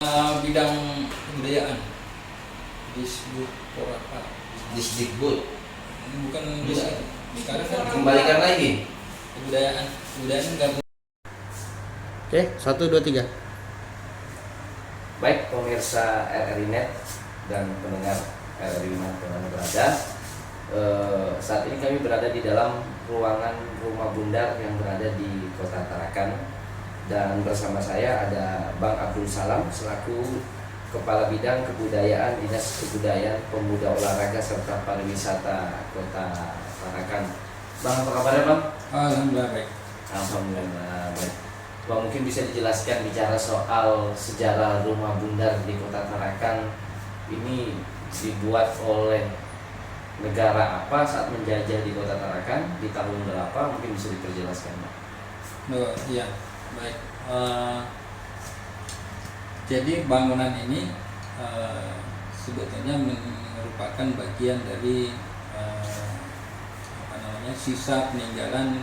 Bidang kebudayaan Disdikbud. bukan Bisa. sekarang kan Kembalikan lagi. kebudayaan gabung. Oke, 1, 2, 3. Baik pemirsa RRI Net dan pendengar RRI Mana berada, saat ini kami berada di dalam ruangan rumah bundar yang berada di Kota Tarakan, dan bersama saya ada Bang Abdul Salam selaku Kepala Bidang Kebudayaan Dinas Kebudayaan Pemuda Olahraga serta Pariwisata Kota Tarakan. Bang, apa kabarnya Bang? Alhamdulillah baik. Alhamdulillah baik. Bang, mungkin bisa dijelaskan bicara soal sejarah rumah bundar di Kota Tarakan ini dibuat oleh negara apa saat menjajah di Kota Tarakan di tahun berapa, mungkin bisa diperjelaskan Bang? Iya, baik. Jadi bangunan ini sebetulnya merupakan bagian dari sisa peninggalan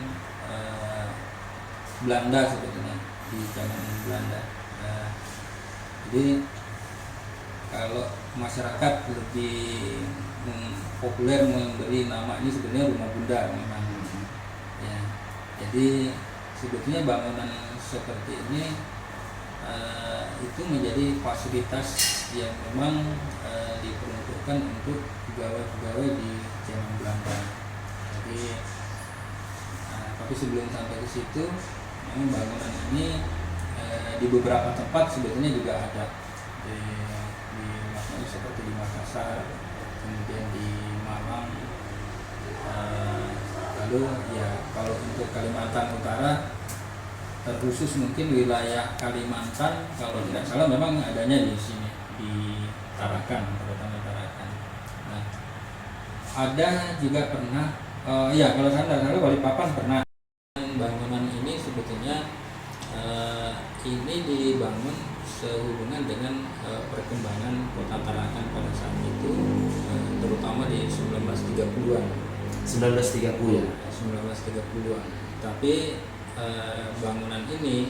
Belanda sebetulnya di zaman Belanda. Jadi kalau masyarakat lebih populer memberi nama ini sebenarnya rumah bundar memang. Ya, jadi sebetulnya bangunan seperti ini itu menjadi fasilitas yang memang diperuntukkan untuk pegawai-pegawai di zaman Belanda. Jadi, tapi sebelum sampai ke situ, memang bangunan ini di beberapa tempat sebetulnya juga ada di maksudnya seperti di Makassar, kemudian di Malang, lalu ya kalau untuk Kalimantan Utara, terkhusus mungkin wilayah Kalimantan kalau tidak salah memang adanya di sini di Tarakan, terutama Tarakan. Nah, ada juga pernah kalau saya tidak salah Balikpapan pernah. Bangunan ini sebetulnya ini dibangun sehubungan dengan perkembangan Kota Tarakan pada saat itu, terutama di 1930-an. 1930. 1930-an. Tapi bangunan ini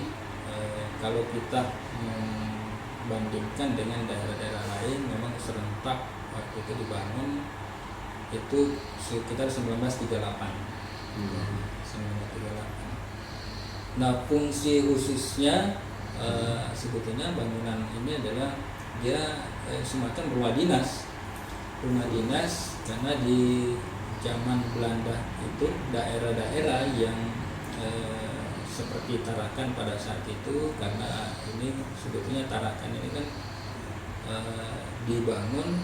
kalau kita membandingkan dengan daerah-daerah lain memang serentak waktu itu dibangun itu sekitar 1938. 1938. Nah, fungsi khususnya sebetulnya bangunan ini adalah dia semacam rumah dinas. Rumah dinas karena di zaman Belanda itu daerah-daerah yang seperti Tarakan pada saat itu, karena ini sebetulnya Tarakan ini kan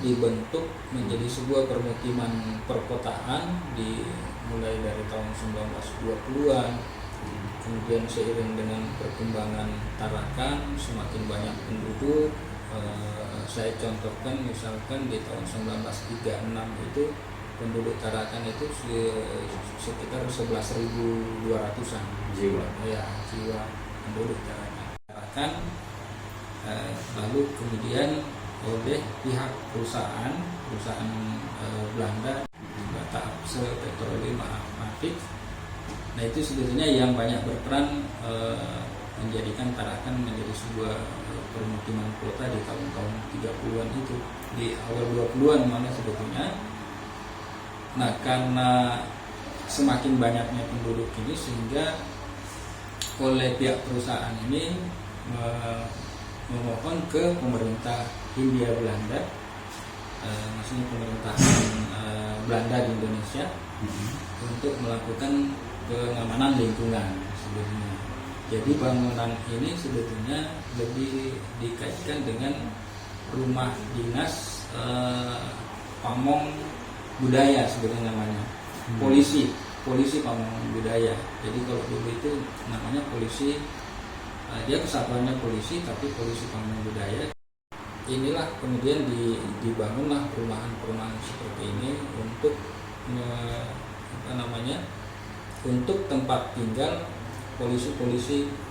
dibentuk menjadi sebuah permukiman perkotaan mulai dari tahun 1920-an. Kemudian seiring dengan perkembangan Tarakan semakin banyak penduduk, saya contohkan misalkan di tahun 1936 itu penduduk Tarakan itu sekitar 11.200-an jiwa penduduk Tarakan. Lalu kemudian oleh pihak perusahaan Belanda, Batavse Petroleum Amatik. Nah, itu sebetulnya yang banyak berperan menjadikan Tarakan menjadi sebuah permukiman kota di tahun-tahun 30-an itu, di awal 20-an malah sebetulnya. Nah, karena semakin banyaknya penduduk ini sehingga oleh pihak perusahaan ini memohon ke pemerintah Hindia Belanda, maksudnya pemerintahan Belanda di Indonesia, untuk melakukan pengamanan lingkungan sebetulnya. Jadi bangunan ini sebetulnya lebih dikaitkan dengan rumah dinas pamong budaya sebetulnya namanya, polisi pamong budaya. Jadi kalau dulu itu namanya polisi, dia kesatuannya polisi tapi polisi pamong budaya. Inilah kemudian dibangunlah perumahan seperti ini untuk untuk tempat tinggal polisi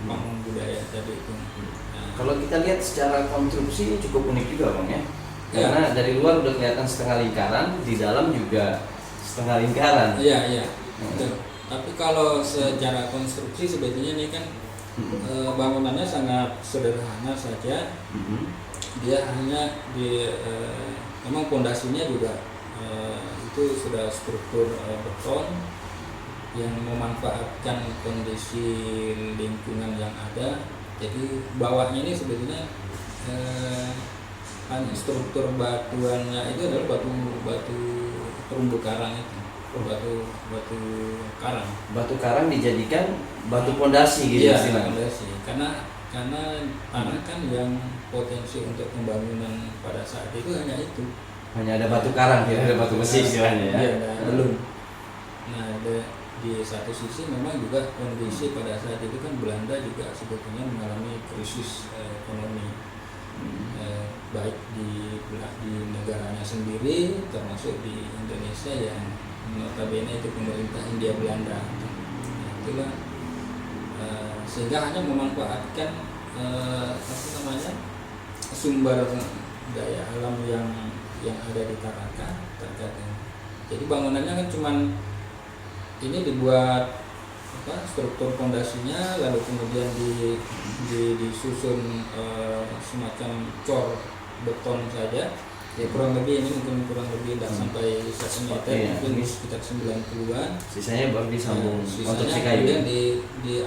pamong budaya tadi itu. Nah, kalau kita lihat secara konstruksi cukup unik juga Bang ya. Karena dari luar udah kelihatan setengah lingkaran, di dalam juga setengah lingkaran. Iya. Betul. Tapi kalau secara konstruksi sebetulnya ini kan Bangunannya sangat sederhana saja. Dia hanya memang pondasinya juga itu sudah struktur beton yang memanfaatkan kondisi lingkungan yang ada. Jadi bawahnya ini sebetulnya hanya struktur batuannya itu adalah batu terumbu karang itu, batu karang. Batu karang dijadikan batu pondasi gitu Iya, istilahnya. fondasi. Karena tanah kan yang potensi untuk pembangunan pada saat itu hanya itu. Hanya ada batu karang, tidak ada batu besi istilahnya ya. Iya, belum. Nah, di satu sisi memang juga kondisi pada saat itu kan Belanda juga sebetulnya mengalami krisis ekonomi, baik di negaranya sendiri termasuk di Indonesia yang notabene itu pemerintah Hindia Belanda. Nah, itulah sehingga hanya memanfaatkan sumber daya alam yang ada di Tarakan terkait ini. Jadi bangunannya kan cuman ini dibuat struktur pondasinya, lalu kemudian disusun semacam cor beton saja. Ya kurang lebih ini mungkin kurang lebih tidak sampai 1 meter, mungkin sekitar 90-an. Sisanya baru disambung konstruksi kayu. Kemudian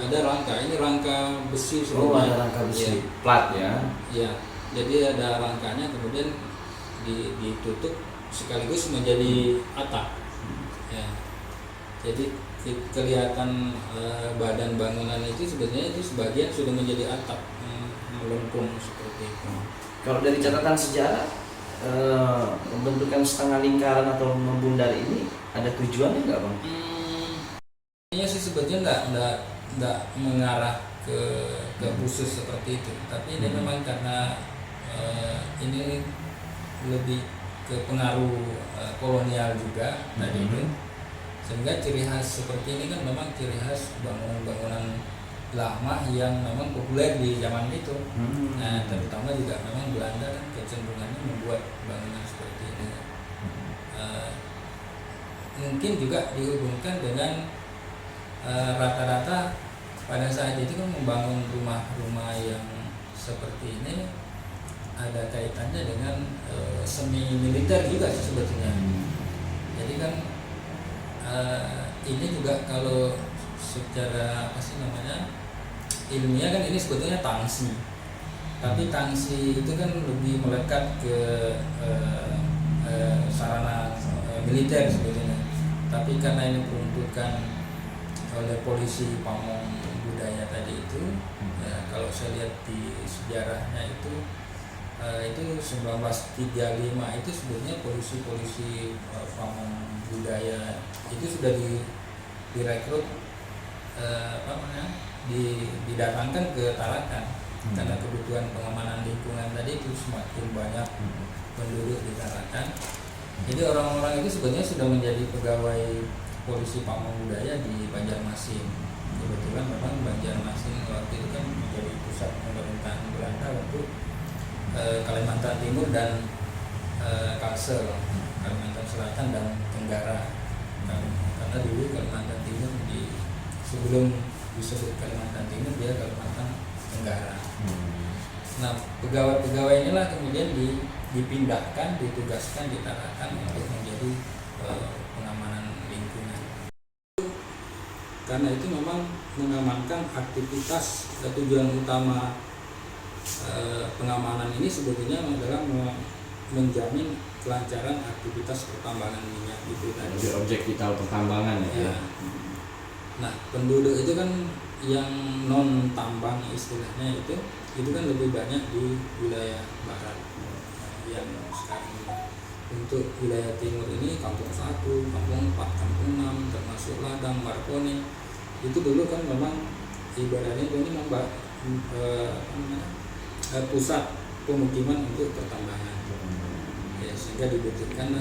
ada rangka, ini rangka besi Oh, sebenarnya. ada rangka besi, plat ya. Ya, jadi ada rangkanya kemudian ditutup sekaligus menjadi atap. Ya. Jadi kelihatan badan bangunan itu sebenarnya itu sebagian sudah menjadi atap melengkung seperti itu. Kalau dari catatan sejarah, pembentukan setengah lingkaran atau membundar ini ada tujuannya nggak bang? Ini sih sebetulnya nggak mengarah ke khusus seperti itu, tapi ini memang karena ini lebih ke pengaruh kolonial juga tadi itu, sehingga ciri khas seperti ini kan memang ciri khas bangunan-bangunan lama yang memang populer di zaman itu. Nah, terutama juga memang Belanda kan kecenderungannya membuat bangunan seperti ini. Mungkin juga dihubungkan dengan rata-rata pada saat itu kan membangun rumah-rumah yang seperti ini ada kaitannya dengan semi militer juga sih sebetulnya. Jadi kan ini juga kalau secara ilmiah kan ini sebetulnya tangsi, tapi tangsi itu kan lebih melekat ke sarana militer sebetulnya. Tapi karena ini peruntukan oleh polisi pamong budaya tadi itu, ya, kalau saya lihat di sejarahnya itu 1935 itu sebetulnya polisi pamong budaya itu sudah direkrut didatangkan ke Tarakan karena kebutuhan pengamanan lingkungan tadi itu semakin banyak penduduk di Tarakan. Jadi orang-orang itu sebenarnya sudah menjadi pegawai polisi pamong budaya di Banjarmasin. Kebetulan memang Banjarmasin waktu itu kan menjadi pusat pemerintahan Belanda untuk Kalimantan Timur dan Kalsel, Kalimantan Selatan dan Tenggara. Karena dulu Kalimantan Timur sebelum disebut Kalimantan Timur dia Kalimantan Tenggara. Nah, pegawai-pegawai inilah kemudian dipindahkan, ditugaskan di Tarakan untuk menjadi pengamanan lingkungan. Karena itu memang mengamankan aktivitas. Tujuan utama pengamanan ini sebetulnya adalah menjamin kelancaran aktivitas pertambangan minyak itu tadi. Jadi objek vital pertambangan ya. Nah, penduduk itu kan yang non tambang istilahnya itu kan lebih banyak di wilayah barat yang sekarang ini. Untuk wilayah timur ini Kampung 1, Kampung 4, Kampung 6 termasuk Ladang, Marconi itu dulu kan memang ibaratnya ini pusat pemukiman untuk pertambangan. Ya, sehingga dibutuhkan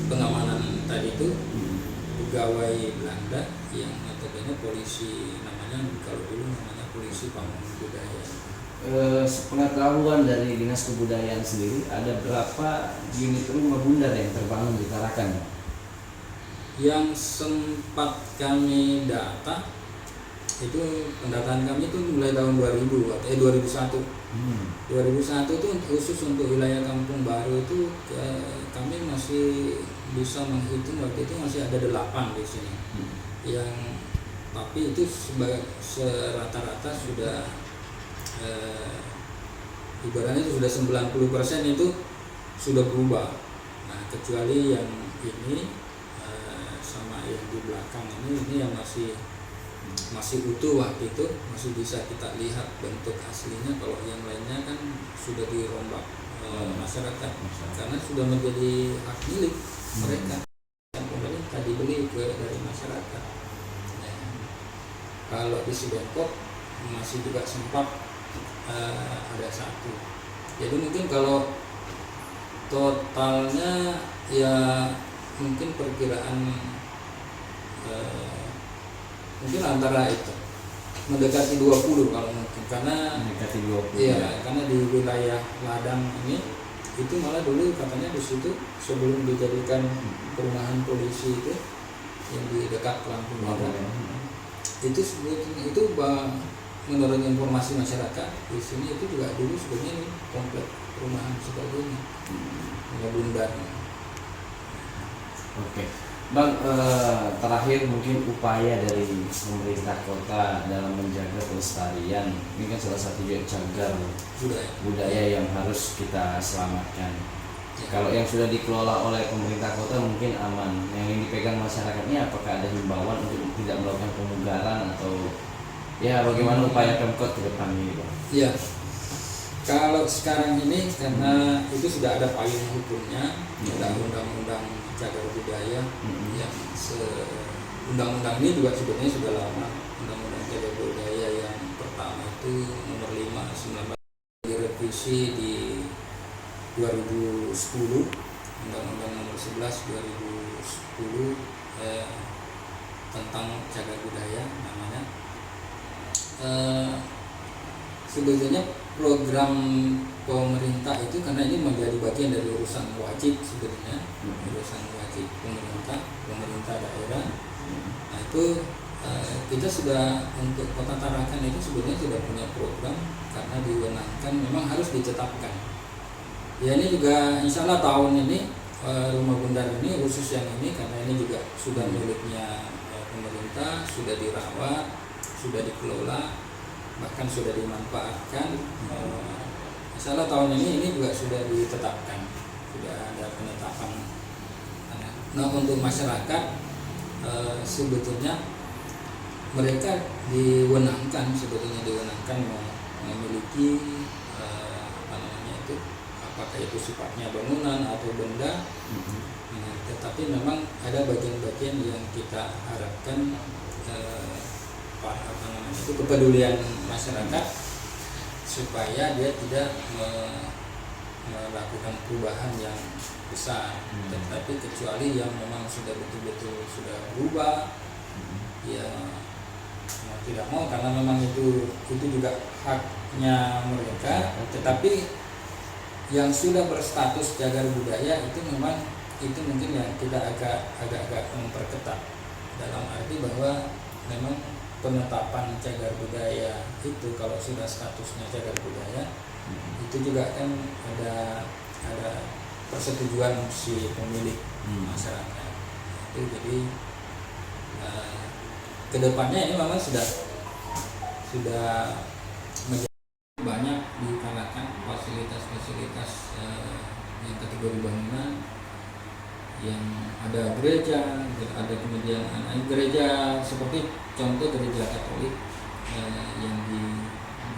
pengamanan tadi itu pegawai Belanda yang notabene polisi kalau dulu namanya polisi pamong budaya. Sepengetahuan dari Dinas Kebudayaan sendiri ada berapa unit rumah bundar yang terbangun di Tarakan? Yang sempat kami data itu pendataan kami itu mulai tahun 2001. 2001 itu khusus untuk wilayah Kampung Baru itu kami masih bisa menghitung waktu itu masih ada 8 di sini. Yang tapi itu rata-rata sudah ibaratnya itu sudah 90% itu sudah berubah. Nah, kecuali yang ini sama yang di belakang ini yang masih utuh waktu itu, masih bisa kita lihat bentuk aslinya. Kalau yang lainnya kan sudah dirombak masyarakat karena sudah menjadi hak milik mereka dan pemerintah dibeli dari masyarakat. Nah, kalau di Cibengkok masih juga sempat ada satu. Jadi mungkin kalau totalnya ya mungkin perkiraan mungkin antara itu mendekati 20 kalau mungkin, karena mendekati 20. Iya, karena di wilayah Ladang ini itu malah dulu katanya di situ sebelum dijadikan perumahan polisi itu yang di dekat Lampung itu sebetulnya itu menurut informasi masyarakat di sini itu juga dulu sebenarnya ini komplek perumahan seperti ini, Bundan. Oke, Bang, terakhir mungkin upaya dari pemerintah kota dalam menjaga kelestarian ini kan salah satu cagar budaya yang harus kita selamatkan. Kalau yang sudah dikelola oleh pemerintah kota mungkin aman. Yang dipegang masyarakatnya apakah ada himbauan untuk tidak melakukan pemugaran atau ya bagaimana upaya Pemkot ke depan ini, Bang? Iya. Kalau sekarang ini karena itu sudah ada payung hukumnya, ada undang-undang cagar budaya yang undang-undang ini juga sebetulnya sudah lama. Undang-undang cagar budaya yang pertama itu nomor 5/19 direvisi di 2010, Undang-undang nomor 11 2010 tentang cagar budaya namanya. Sebetulnya program pemerintah itu karena ini menjadi bagian dari urusan wajib sebetulnya, urusan wajib pemerintah daerah. Nah itu kita sudah untuk Kota Tarakan itu sebetulnya sudah punya program karena diwenangkan memang harus ditetapkan. Ya ini juga insya Allah tahun ini Rumah Bundar ini khusus yang ini karena ini juga sudah miliknya pemerintah, sudah dirawat, sudah dikelola, bahkan sudah dimanfaatkan. Insya Allah tahun ini juga sudah ditetapkan, sudah ada penetapan. Nah untuk masyarakat sebetulnya mereka diwenangkan memiliki apakah itu sifatnya bangunan atau benda. Nah, tetapi memang ada bagian-bagian yang kita harapkan itu kepedulian masyarakat supaya dia tidak melakukan perubahan yang besar, tetapi kecuali yang memang sudah betul-betul sudah berubah, ya mau tidak mau karena memang itu juga haknya mereka. Tetapi yang sudah berstatus cagar budaya itu memang itu mungkin yang kita agak memperketat dalam arti bahwa memang penetapan cagar budaya itu kalau sudah statusnya cagar budaya itu juga kan ada persetujuan si pemilik masyarakat itu. Jadi kedepannya ini memang sudah menjadi banyak dikatakan fasilitas yang kategori bangunan yang ada gereja, ada kemudian gereja seperti contoh gereja Katolik yang di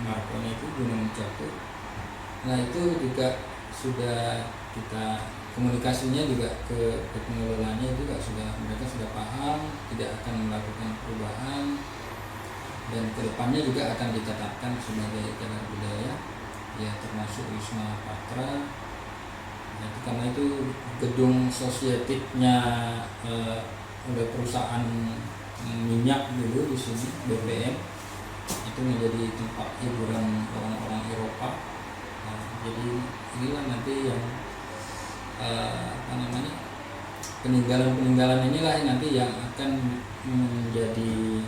Markona itu Gunung Jatuh. Nah itu juga sudah kita komunikasinya juga ke pengelolanya juga mereka sudah paham tidak akan melakukan perubahan dan kedepannya juga akan ditetapkan sebagai cagar budaya ya termasuk Wisma Patra. Nah, itu karena itu gedung sosietiknya oleh perusahaan minyak dulu di sini BPM itu menjadi tempat hiburan orang-orang Eropa. Nah, jadi inilah nanti yang peninggalan inilah nanti yang akan menjadi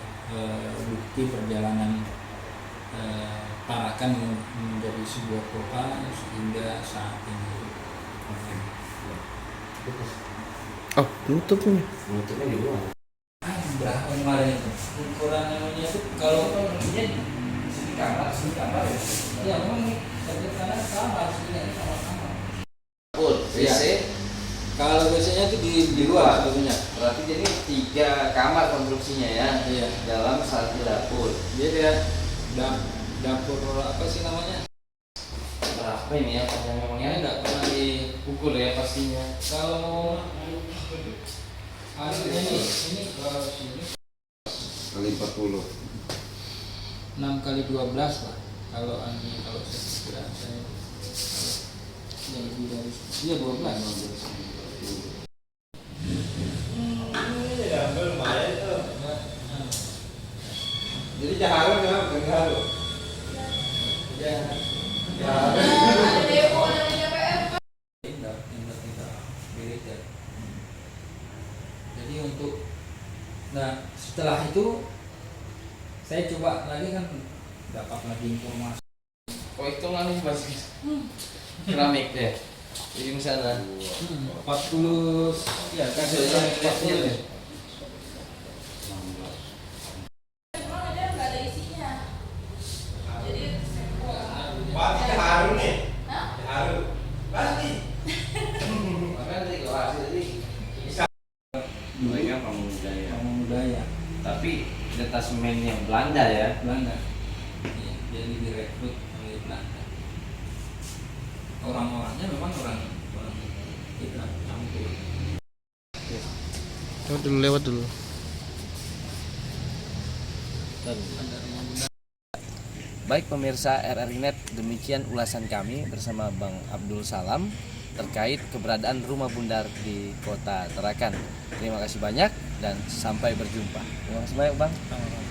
bukti perjalanan Tarakan menjadi sebuah kota sehingga saat ini. Oh, tutupnya. Menutupnya di luar. Berapa kemarin itu? Ukuran namanya itu kalau Sini kamar ya. ya memang dari kanan kamar sini sama-sama. WC Kalau biasanya itu di luar sebetulnya. berarti jadi 3 kamar konstruksinya ya. Iya. Dalam 1 dapur. Dia kayak dapur apa sih namanya? Berapa ini ya panjangnya memangnya? Ini nggak pernah Ukur ya pastinya. kalau ini kalau sini Kali 40. 6 kali 12 lah. Kalau saya kira saya ya lebih dari dia 12. Jadi jaharan ya, bukan jaharan. Ya. Indah beda. Jadi setelah itu saya coba lagi kan dapat lagi informasi. Oh itu anu masih keramik deh. Di sana. 40 ya kan Sudah 40 ya. Pasti jaharan nih. Jaharan. Pasti. Makanya tadi kalau hasil tadi mereka pemudaya. Budaya Tapi detasemennya Belanda ya. Belanda. Iya, jadi direkrut oleh Belanda. Orang-orangnya memang orang kita campur. Lewat dulu. Ada rumah budaya. Baik pemirsa RRI Net, demikian ulasan kami bersama Bang Abdul Salam terkait keberadaan rumah bundar di Kota Tarakan. Terima kasih banyak dan sampai berjumpa. Terima kasih banyak Bang. Sama-sama.